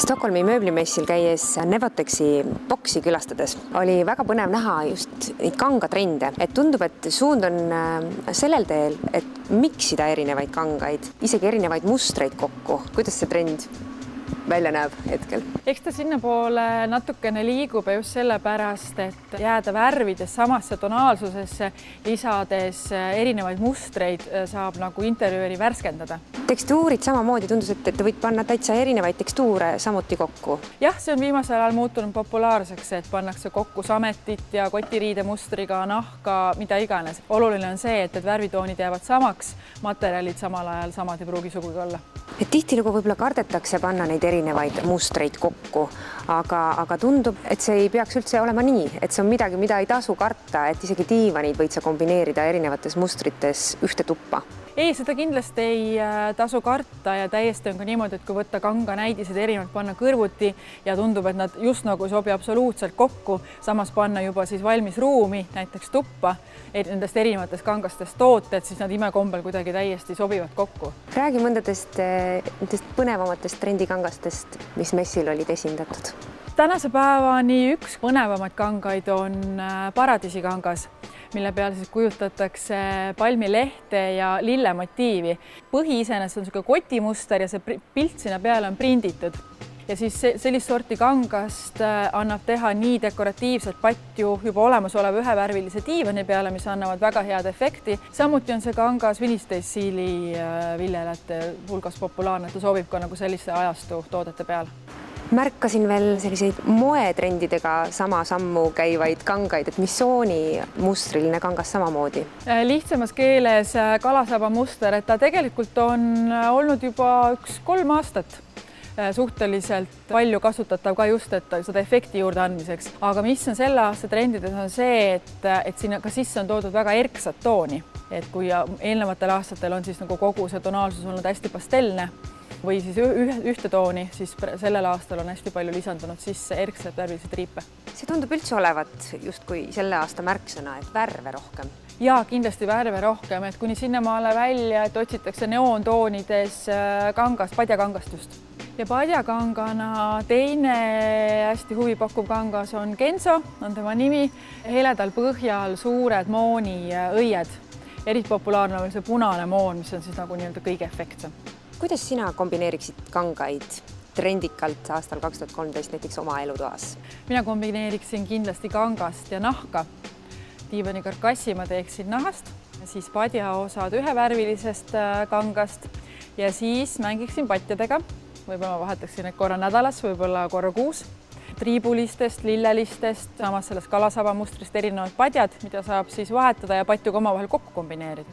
Stockholmi mööblimessil käies Nevotexi boksi külastades oli väga põnev näha just neid kangatrende. Tundub, et suund on sellel teel, et miksida erinevaid kangaid, isegi erinevaid mustreid kokku. Kuidas see trend välja näeb hetkel? Eks ta sinnapoole natukene liigub ja just sellepärast, et jääda värvides samasse tonaalsusesse, lisades erinevaid mustreid, saab nagu interjööri värskendada. Tekstuurid samamoodi tundus, et võid panna täitsa erinevaid tekstuure samuti kokku. Jah, see on viimasel ajal muutunud populaarseks, et pannakse kokku sametit ja kotiriide mustriga, nahka, mida iganes. Oluline on see, et värvitoonid jäävad samaks, materjalid samal ajal samad ei pruugi sugugi olla. Tihtilugu võib-olla kardetakse panna neid erinevaid mustreid kokku, aga tundub, et see ei peaks üldse olema nii, et see on midagi, mida ei tasu karta, et isegi diivanid võid sa kombineerida erinevates mustrites ühte tuppa. Ei, seda kindlasti ei tasu karta ja täiesti on ka niimoodi, et kui võtta kanga näidised erinevalt panna kõrvuti ja tundub, et nad just nagu ei sobi absoluutselt kokku, samas panna juba siis valmis ruumi, näiteks tuppa, nendest erinevatest kangastest tooted, siis nad imekombel kuidagi täiesti sobivad kokku. Räägi mõndadest põnevamatest trendikangastest, mis messil olid esindatud. Tänase päevani üks põnevamaid kangaid on paradiisikangas, mille peal siis kujutatakse palmilehte ja lillemotiivi. Põhi iseenesest on niisugune kotimuster ja see pilt sinna peale on prinditud. Ja siis sellist sorti kangast annab teha nii dekoratiivset patju juba olemasoleva ühevärvilise diivani peale, mis annavad väga head efekti. Samuti on see kangas Vinistesiili viljelejate hulgas populaarne, ta sobib ka nagu sellise ajastu toodete peale. Märkasin veel selliseid moetrendidega sama sammu käivaid kangaid, et missooni mustriline kangas samamoodi. Lihtsamas keeles kalasaba muster, et ta tegelikult on olnud juba 3 aastat suhteliselt palju kasutatav ka just, et seda efekti juurde andmiseks. Aga mis on selle aasta trendides on see, et sinna ka sisse on toodud väga erksat tooni. Et kui eelnevatel aastatel on siis nagu kogu see tonaalsus olnud hästi pastelne või siis ühte tooni, siis sellel aastal on hästi palju lisandunud sisse erksad värvilised riipe. See tundub üldse olevat justkui selle aasta märksõna, et värve rohkem. Jaa, kindlasti värve rohkem, et kuni sinnamaale välja, et otsitakse neoontoonides padjakangastust. Ja padjakangana teine hästi huvipakkuv kangas on Genso, on tema nimi. Heledal põhjal suured mooniõied. Eriti populaarne on see punane moon, mis on siis nagu nii-öelda kõige efektsem. Kuidas sina kombineeriksid kangaid trendikalt aastal 2013 näiteks oma elutoas? Mina kombineeriksin kindlasti kangast ja nahka. Diivani karkassi ma teeksin nahast, siis padjaosad ühevärvilisest kangast ja siis mängiksin patjadega. Võib-olla ma vahetaksin need korra nädalas, võib-olla korra kuus. Triibulistest, lillelistest, samas sellest kalasaba mustrist erinevad padjad, mida saab siis vahetada ja patjuga omavahel kokku kombineerida.